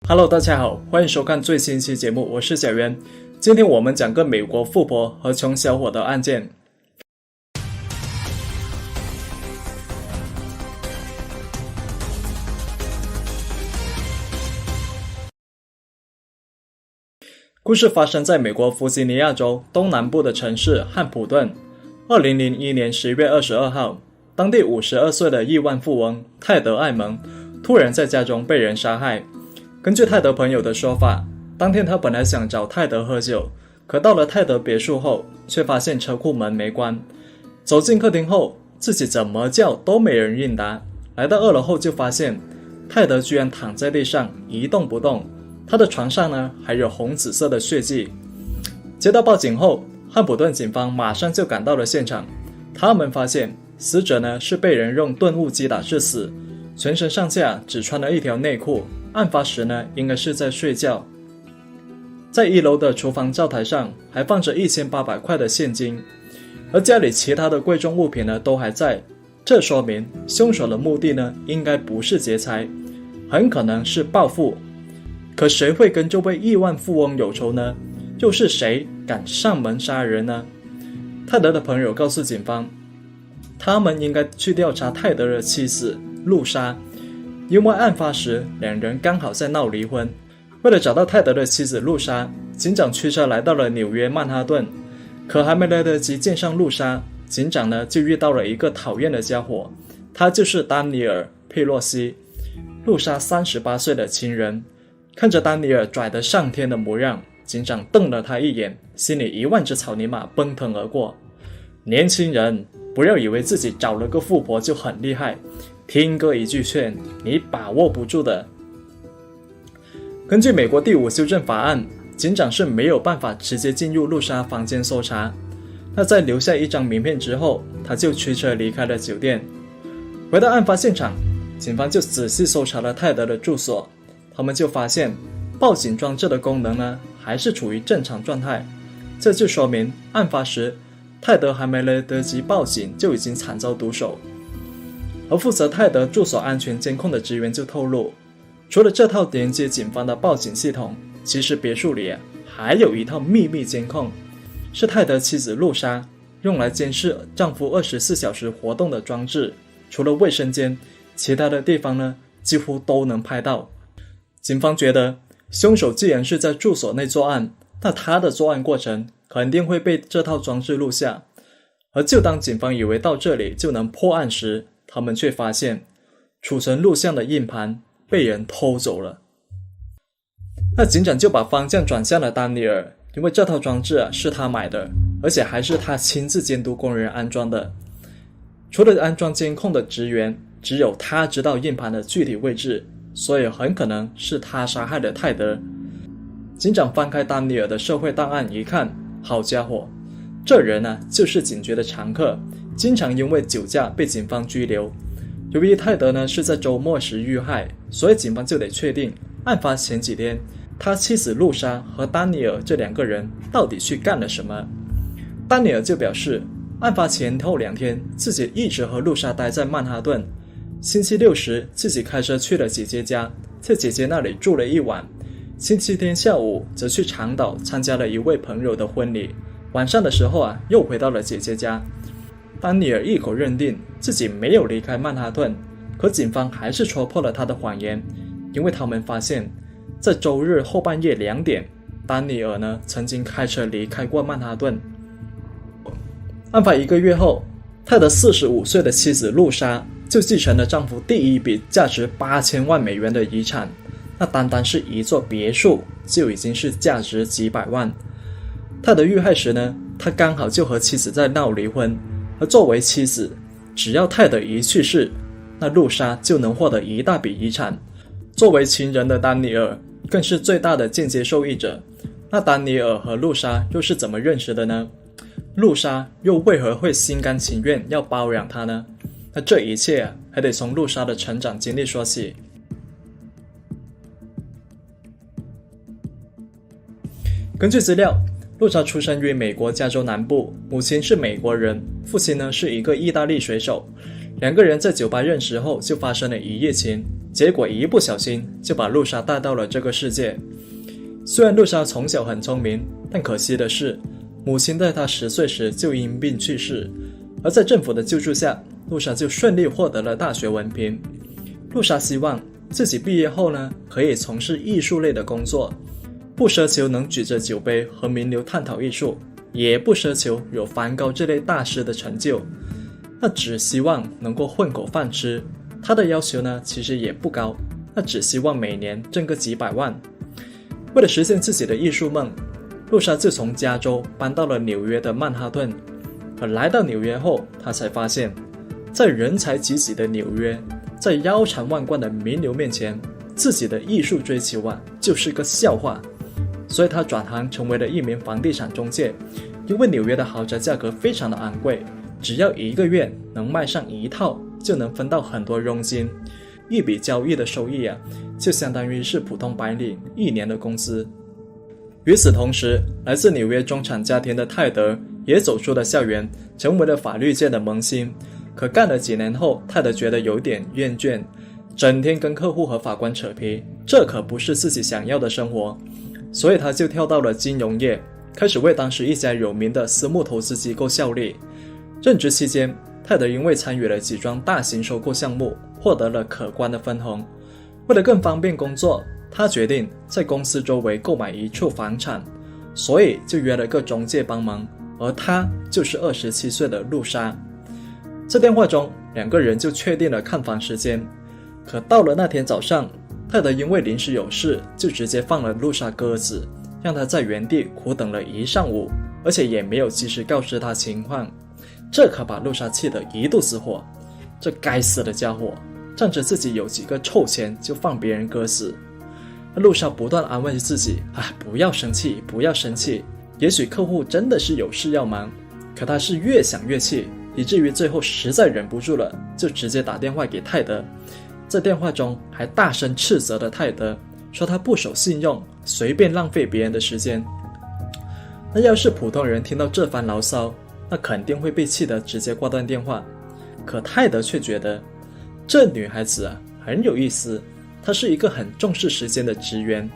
Hello， 大家好，欢迎收看最新一期节目，我是小袁。今天我们讲个美国富婆和穷小伙的案件。故事发生在美国弗吉尼亚州东南部的城市汉普顿。2001年11月22号，当地52岁的亿万富翁泰德·艾蒙突然在家中被人杀害。根据泰德朋友的说法，当天他本来想找泰德喝酒，可到了泰德别墅后，却发现车库门没关。走进客厅后，自己怎么叫都没人应答。来到2楼后，就发现泰德居然躺在地上一动不动，他的床上呢还有红紫色的血迹。接到报警后，汉普顿警方马上就赶到了现场。他们发现死者呢是被人用钝物击打致死，全身上下只穿了一条内裤，案发时呢应该是在睡觉。在1楼的厨房灶台上还放着1800块的现金，而家里其他的贵重物品呢都还在，这说明凶手的目的呢应该不是劫财，很可能是报复。可谁会跟这位亿万富翁有仇呢？又是谁敢上门杀人呢？泰德的朋友告诉警方，他们应该去调查泰德的妻子露莎，因为案发时两人刚好在闹离婚。为了找到泰德的妻子露莎，警长驱车来到了纽约曼哈顿。可还没来得及见上露莎，警长呢就遇到了一个讨厌的家伙，他就是丹尼尔·佩洛西，露莎38岁的情人。看着丹尼尔拽得上天的模样，警长瞪了他一眼，心里1万只草泥马奔腾而过。年轻人，不要以为自己找了个富婆就很厉害，听哥一句劝，你把握不住的。根据美国第5修正法案，警长是没有办法直接进入露莎房间搜查。那在留下一张名片之后，他就驱车离开了酒店。回到案发现场，警方就仔细搜查了泰德的住所。他们就发现报警装置的功能呢还是处于正常状态，这就说明案发时泰德还没来得及报警就已经惨遭毒手。而负责泰德住所安全监控的职员就透露，除了这套连接警方的报警系统，其实别墅里还有一套秘密监控，是泰德妻子露莎用来监视丈夫24小时活动的装置。除了卫生间，其他的地方呢几乎都能拍到。警方觉得凶手既然是在住所内作案，那他的作案过程肯定会被这套装置录下。而就当警方以为到这里就能破案时，他们却发现储存录像的硬盘被人偷走了。那警长就把方向转向了丹尼尔，因为这套装置是他买的，而且还是他亲自监督工人安装的。除了安装监控的职员，只有他知道硬盘的具体位置，所以很可能是他杀害了泰德。警长翻开丹尼尔的社会档案一看，好家伙，这人呢就是警局的常客，经常因为酒驾被警方拘留。由于泰德呢是在周末时遇害，所以警方就得确定案发前几天他妻子露莎和丹尼尔这2个人到底去干了什么。丹尼尔就表示，案发前后2天自己一直和露莎待在曼哈顿，星期六时自己开车去了姐姐家，在姐姐那里住了1晚。星期天下午则去长岛参加了一位朋友的婚礼，晚上的时候又回到了姐姐家。丹尼尔一口认定自己没有离开曼哈顿，可警方还是戳破了他的谎言，因为他们发现在周日后半夜2点，丹尼尔呢曾经开车离开过曼哈顿。案发1个月后，泰德45岁的妻子露莎就继承了丈夫第一笔价值8000万美元的遗产，那单单是一座别墅就已经是价值几百万。泰德遇害时呢，他刚好就和妻子在闹离婚，而作为妻子，只要泰德一去世，那露莎就能获得一大笔遗产。作为情人的丹尼尔更是最大的间接受益者。那丹尼尔和露莎又是怎么认识的呢？露莎又为何会心甘情愿要包养他呢？那这一切还得从露莎的成长经历说起。根据资料，露莎出生于美国加州南部，母亲是美国人，父亲呢是一个意大利水手。2个人在酒吧认识后就发生了一夜情，结果一不小心就把露莎带到了这个世界。虽然露莎从小很聪明，但可惜的是，母亲在她10岁时就因病去世，而在政府的救助下，露莎就顺利获得了大学文凭。露莎希望自己毕业后呢，可以从事艺术类的工作，不奢求能举着酒杯和名流探讨艺术，也不奢求有梵高这类大师的成就，那只希望能够混口饭吃。他的要求呢，其实也不高，那只希望每年挣个几百万。为了实现自己的艺术梦，露莎就从加州搬到了纽约的曼哈顿。而来到纽约后，他才发现，在人才济济的纽约，在腰缠万贯的名流面前，自己的艺术追求就是个笑话。所以他转行成为了一名房地产中介。因为纽约的豪宅价格非常的昂贵，只要1个月能卖上1套，就能分到很多佣金。一笔交易的收益就相当于是普通白领1年的工资。与此同时，来自纽约中产家庭的泰德也走出了校园，成为了法律界的萌新。可干了几年后，泰德觉得有点厌倦，整天跟客户和法官扯皮，这可不是自己想要的生活。所以他就跳到了金融业，开始为当时一家有名的私募投资机构效力。任职期间，泰德因为参与了几桩大型收购项目，获得了可观的分红。为了更方便工作，他决定在公司周围购买一处房产，所以就约了个中介帮忙，而他就是27岁的露莎。在电话中，2个人就确定了看房时间。可到了那天早上，泰德因为临时有事，就直接放了露莎鸽子，让她在原地苦等了1上午，而且也没有及时告知她情况。这可把露莎气得一肚子火，这该死的家伙仗着自己有几个臭钱就放别人鸽子。露莎不断安慰自己，不要生气，不要生气，也许客户真的是有事要忙。可她是越想越气，以至于最后实在忍不住了，就直接打电话给泰德。在电话中还大声斥责了泰德，说他不守信用，随便浪费别人的时间。那要是普通人听到这番牢骚，那肯定会被气得直接挂断电话。可泰德却觉得这女孩子很有意思，她是一个很重视时间的职员。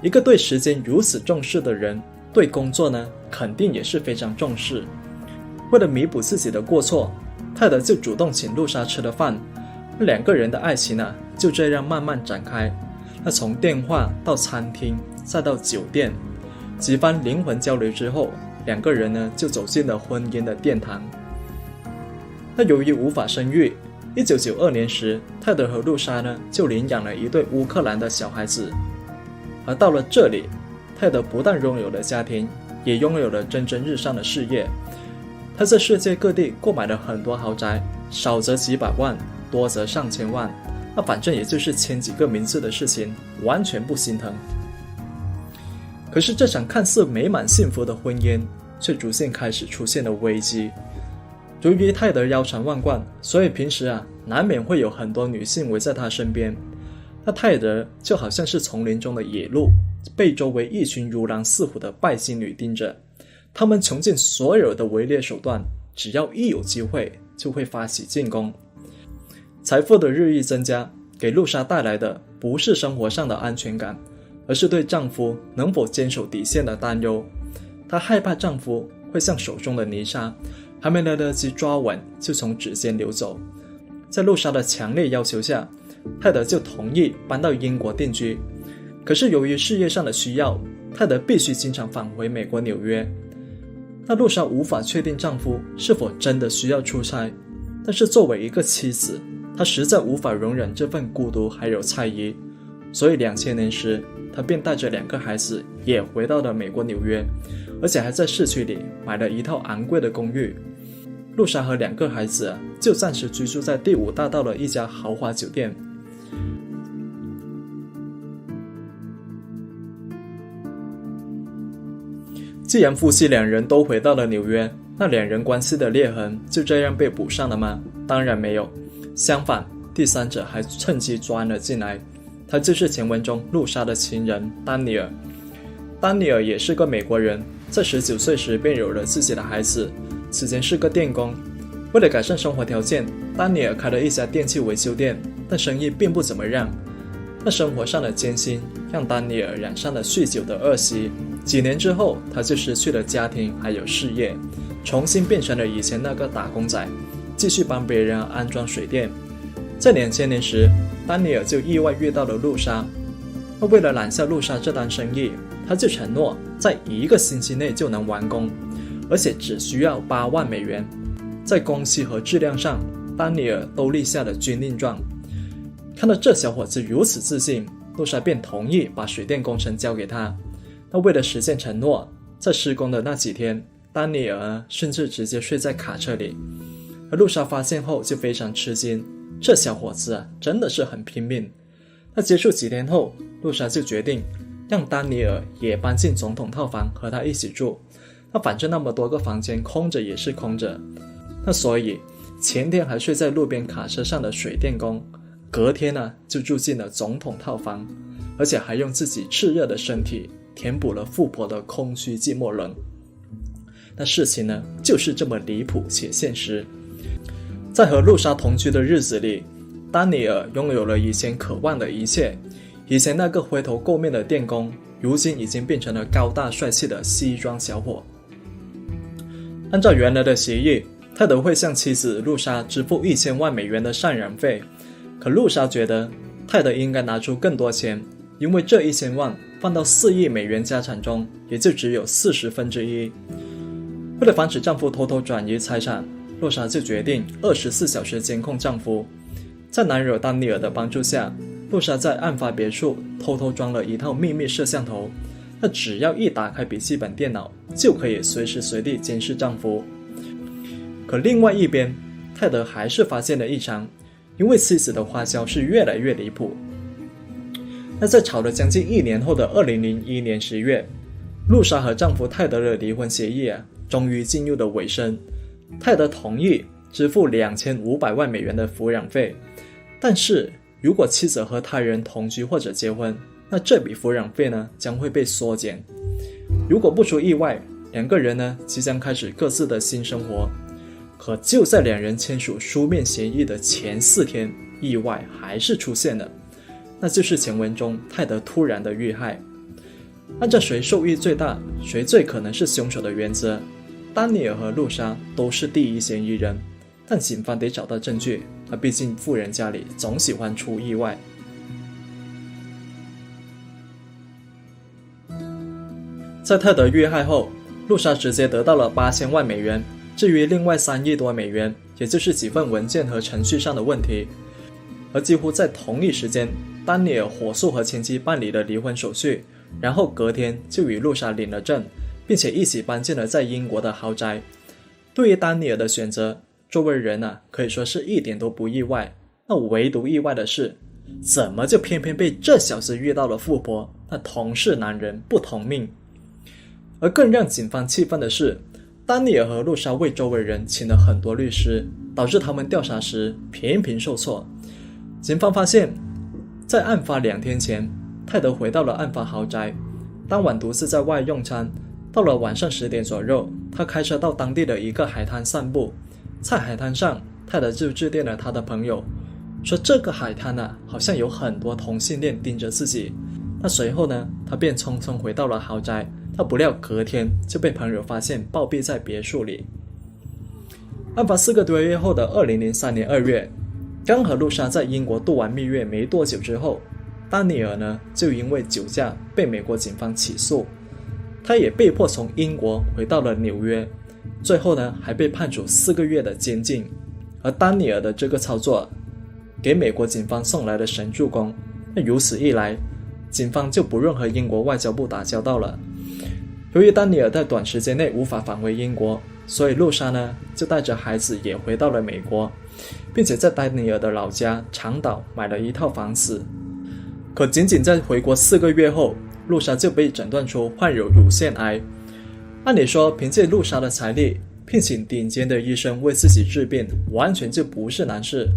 一个对时间如此重视的人，对工作呢肯定也是非常重视。为了弥补自己的过错，泰德就主动请露莎吃了饭。2个人的爱情就这样慢慢展开。那从电话到餐厅再到酒店，几番灵魂交流之后，2个人呢就走进了婚姻的殿堂。那由于无法生育，1992年时，泰德和露莎呢就领养了一对乌克兰的小孩子。而到了这里，泰德不但拥有了家庭，也拥有了蒸蒸日上的事业。他在世界各地购买了很多豪宅，少则几百万，多则上千万，那反正也就是签几个名字的事情，完全不心疼。可是这场看似美满幸福的婚姻，却逐渐开始出现了危机。由于泰德腰缠万贯，所以平时难免会有很多女性围在他身边。那泰德就好像是丛林中的野鹿，被周围一群如狼似虎的拜金女盯着。他们穷尽所有的围猎手段，只要一有机会就会发起进攻。财富的日益增加，给露莎带来的不是生活上的安全感，而是对丈夫能否坚守底线的担忧。她害怕丈夫会像手中的泥沙，还没来得及抓稳就从指尖流走。在露莎的强烈要求下，泰德就同意搬到英国定居。可是由于事业上的需要，泰德必须经常返回美国纽约。那露莎无法确定丈夫是否真的需要出差，但是作为一个妻子，她实在无法容忍这份孤独还有猜疑。所以2000年时，她便带着2个孩子也回到了美国纽约，而且还在市区里买了一套昂贵的公寓。露莎和2个孩子就暂时居住在第5大道的一家豪华酒店。既然夫妻2人都回到了纽约，那2人关系的裂痕就这样被补上了吗？当然没有，相反，第三者还趁机钻了进来。他就是前文中露莎的情人丹尼尔。丹尼尔也是个美国人，在19岁时便有了自己的孩子，此前是个电工。为了改善生活条件，丹尼尔开了一家电器维修店，但生意并不怎么样。那生活上的艰辛让丹尼尔染上了酗酒的恶习，几年之后他就失去了家庭还有事业，重新变成了以前那个打工仔，继续帮别人安装水电。在2000年时，丹尼尔就意外遇到了路莎。那为了揽下路莎这单生意，他就承诺在1个星期内就能完工，而且只需要8万美元。在工期和质量上，丹尼尔都立下了军令状。看到这小伙子如此自信，路莎便同意把水电工程交给他。那为了实现承诺，在施工的那几天，丹尼尔甚至直接睡在卡车里。而路莎发现后就非常吃惊，这小伙子真的是很拼命。那结束几天后，路莎就决定让丹尼尔也搬进总统套房和他一起住。那反正那么多个房间空着也是空着，那所以前天还睡在路边卡车上的水电工，隔天就住进了总统套房，而且还用自己炽热的身体填补了富婆的空虚寂寞冷。那事情就是这么离谱且现实。在和路莎同居的日子里，丹尼尔拥有了以前渴望的一切。以前那个灰头垢面的电工，如今已经变成了高大帅气的西装小伙。按照原来的协议，泰德会向妻子路莎支付1000万美元的赡养费，可路莎觉得泰德应该拿出更多钱，因为这1000万放到4亿美元家产中，也就只有1/40。为了防止丈夫偷偷转移财产，路莎就决定24小时监控丈夫。在男友丹尼尔的帮助下，路莎在案发别墅偷偷装了一套秘密摄像头，那只要一打开笔记本电脑，就可以随时随地监视丈夫。可另外一边，泰德还是发现了异常，因为妻子的花销是越来越离谱。那在吵了将近1年后的2001年10月，路莎和丈夫泰德的离婚协议终于进入了尾声。泰德同意支付2500万美元的抚养费，但是如果妻子和他人同居或者结婚，那这笔抚养费将会被缩减。如果不出意外，两个人即将开始各自的新生活。可就在两人签署书面协议的前4天，意外还是出现了，那就是前文中泰德突然的遇害。按照谁受益最大，谁最可能是凶手的原则，丹尼尔和路莎都是第一嫌疑人，但警方得找到证据，毕竟富人家里总喜欢出意外。在泰德遇害后，路莎直接得到了8000万美元，至于另外3亿多美元，也就是几份文件和程序上的问题。而几乎在同一时间，丹尼尔火速和前妻办理了离婚手续，然后隔天就与路莎领了证，并且一起搬进了在英国的豪宅。对于丹尼尔的选择，周围人可以说是一点都不意外。那唯独意外的是，怎么就偏偏被这小子遇到了富婆？那同是男人不同命。而更让警方气愤的是，丹尼尔和路莎为周围人请了很多律师，导致他们调查时频频受挫。警方发现，在案发2天前，泰德回到了案发豪宅，当晚独自在外用餐。到了晚上10点左右，他开车到当地的一个海滩散步。在海滩上，泰德就致电了他的朋友，说这个海滩好像有很多同性恋盯着自己。那随后他便匆匆回到了豪宅。他不料隔天就被朋友发现暴毙在别墅里。案发4个多月后的2003年2月，刚和路莎在英国度完蜜月没多久之后，丹尼尔就因为酒驾被美国警方起诉，他也被迫从英国回到了纽约，最后还被判处4个月的监禁。而丹尼尔的这个操作给美国警方送来了神助攻，那如此一来，警方就不用和英国外交部打交道了。由于丹尼尔在短时间内无法返回英国，所以路莎就带着孩子也回到了美国，并且在丹尼尔的老家长岛买了一套房子。可仅仅在回国4个月后，路莎就被诊断出患有乳腺癌。按理说，凭借路莎的财力，聘请顶尖的医生为自己治病，完全就不是难事。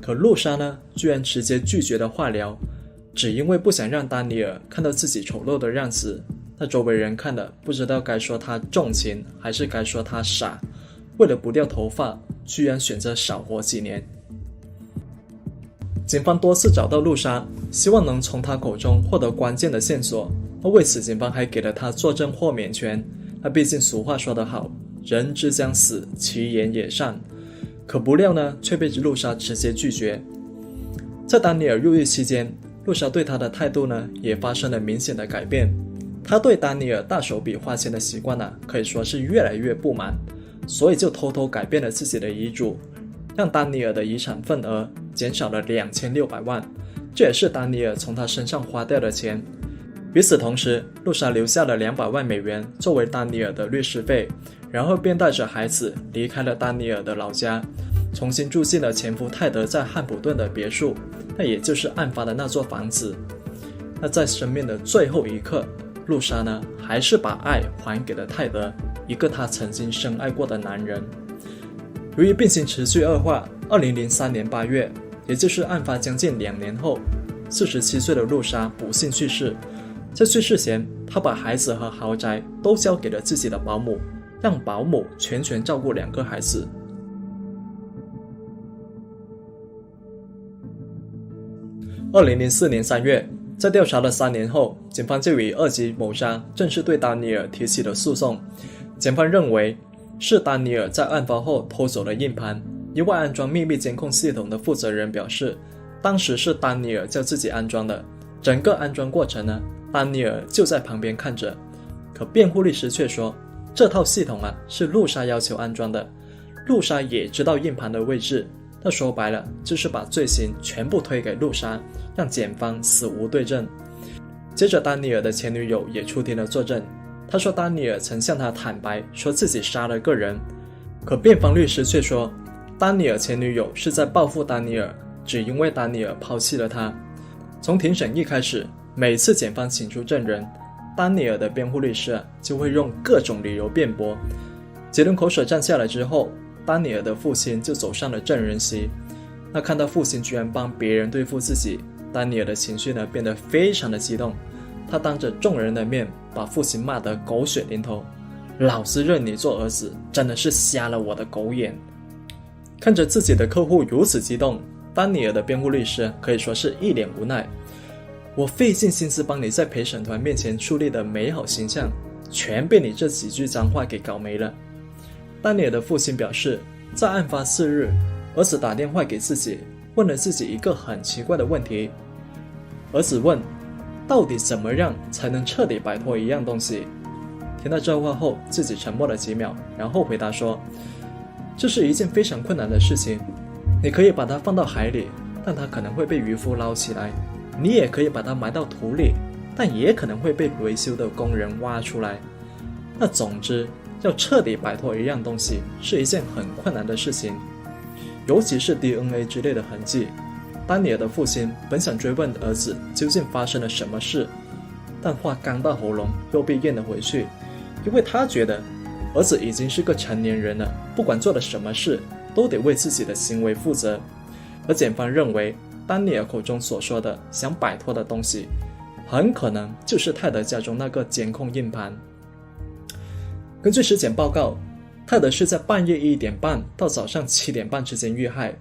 可路莎居然直接拒绝了化疗，只因为不想让丹尼尔看到自己丑陋的样子。那周围人看了不知道该说他重情还是该说他傻，为了不掉头发，居然选择少活几年。警方多次找到露莎，希望能从她口中获得关键的线索。为此，警方还给了她作证豁免权。毕竟俗话说得好，人之将死，其言也善。可不料呢，却被露莎直接拒绝。在丹尼尔入狱期间，露莎对他的态度呢，也发生了明显的改变。他对丹尼尔大手笔花钱的习惯呢，可以说是越来越不满，所以就偷偷改变了自己的遗嘱，让丹尼尔的遗产份额减少了2600万，这也是丹尼尔从他身上花掉的钱。与此同时，露莎留下了200万美元作为丹尼尔的律师费，然后便带着孩子离开了丹尼尔的老家，重新住进了前夫泰德在汉普顿的别墅，那也就是案发的那座房子。那在生命的最后一刻，露莎呢，还是把爱还给了泰德，一个她曾经深爱过的男人。由于病情持续恶化，2003年8月，也就是案发将近2年后，47岁的露莎不幸去世。在去世前，她把孩子和豪宅都交给了自己的保姆，让保姆全权照顾2个孩子。2004年3月，在调查了3年后，警方就以2级谋杀正式对丹尼尔提起了诉讼。检方认为是丹尼尔在案发后偷走了硬盘。一位安装秘密监控系统的负责人表示，当时是丹尼尔叫自己安装的，整个安装过程呢，丹尼尔就在旁边看着。可辩护律师却说，这套系统是露莎要求安装的，露莎也知道硬盘的位置。那说白了，就是把罪行全部推给露莎，让检方死无对证。接着，丹尼尔的前女友也出庭了作证，他说丹尼尔曾向他坦白，说自己杀了个人。可辩方律师却说，丹尼尔前女友是在报复丹尼尔，只因为丹尼尔抛弃了他。从庭审一开始，每次检方请出证人，丹尼尔的辩护律师就会用各种理由辩驳。结论口水战下来之后，丹尼尔的父亲就走上了证人席。那看到父亲居然帮别人对付自己，丹尼尔的情绪呢变得非常的激动。他当着众人的面把父亲骂得狗血淋头，老子认你做儿子真的是瞎了我的狗眼。看着自己的客户如此激动，丹尼尔的辩护律师可以说是一脸无奈。我费尽心思帮你在陪审团面前树立的美好形象，全被你这几句脏话给搞没了。丹尼尔的父亲表示，在案发4日，儿子打电话给自己，问了自己一个很奇怪的问题。儿子问，到底怎么样才能彻底摆脱一样东西？听到这话后，自己沉默了几秒，然后回答说，这是一件非常困难的事情，你可以把它放到海里，但它可能会被渔夫捞起来，你也可以把它埋到土里，但也可能会被维修的工人挖出来。那总之，要彻底摆脱一样东西是一件很困难的事情，尤其是 DNA 之类的痕迹。丹尼尔的父亲本想追问儿子究竟发生了什么事，但话刚到喉咙又被咽了回去，因为他觉得儿子已经是个成年人了，不管做了什么事都得为自己的行为负责。而检方认为，丹尼尔口中所说的想摆脱的东西，很可能就是泰德家中那个监控硬盘。根据尸检报告，泰德是在半夜1点半到早上7点半之间遇害，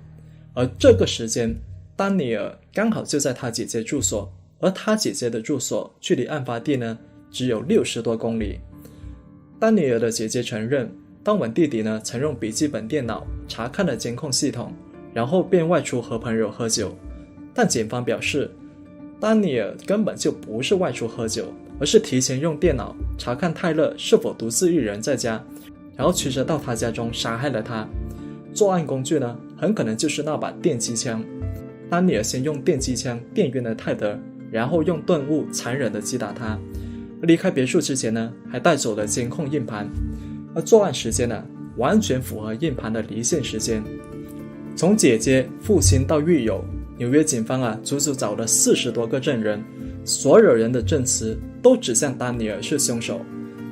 而这个时间，丹尼尔刚好就在他姐姐住所，而他姐姐的住所距离案发地呢，只有60多公里。丹尼尔的姐姐承认，当晚弟弟呢曾用笔记本电脑查看了监控系统，然后便外出和朋友喝酒。但检方表示，丹尼尔根本就不是外出喝酒，而是提前用电脑查看泰勒是否独自一人在家，然后驱车到他家中杀害了他。作案工具呢，很可能就是那把电击枪。丹尼尔先用电击枪电晕了泰德，然后用钝物残忍地击打他。离开别墅之前呢，还带走了监控硬盘。而作案时间呢，完全符合硬盘的离线时间。从姐姐、父亲到狱友，纽约警方足足找了40多个证人，所有人的证词都指向丹尼尔是凶手。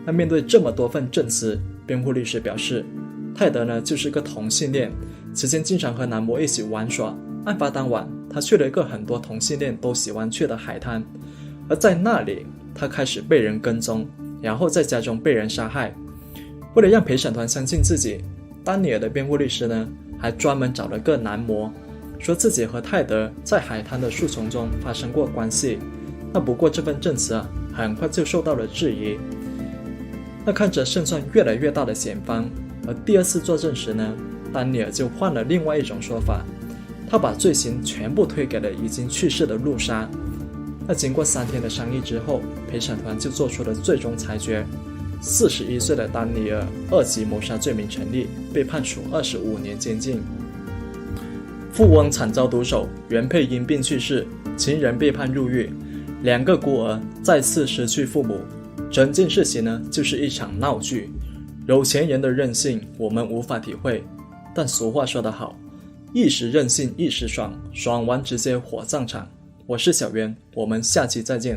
那面对这么多份证词，辩护律师表示，泰德呢就是个同性恋，此前经常和男模一起玩耍。案发当晚，他去了一个很多同性恋都喜欢去的海滩，而在那里，他开始被人跟踪，然后在家中被人杀害。为了让陪审团相信自己，丹尼尔的辩护律师呢，还专门找了个男模，说自己和泰德在海滩的树丛中发生过关系。那不过这份证词很快就受到了质疑。那看着胜算越来越大的险方，而第二次作证时呢，丹尼尔就换了另外一种说法，他把罪行全部推给了已经去世的露莎。那经过3天的商议之后，陪审团就做出了最终裁决，41岁的丹尼尔2级谋杀罪名成立，被判处25年监禁。富翁惨遭毒手，原配因病去世，情人被判入狱，2个孤儿再次失去父母。整件事情呢，就是一场闹剧。有钱人的任性我们无法体会，但俗话说得好，一时任性一时爽，爽完直接火葬场。我是小袁，我们下期再见。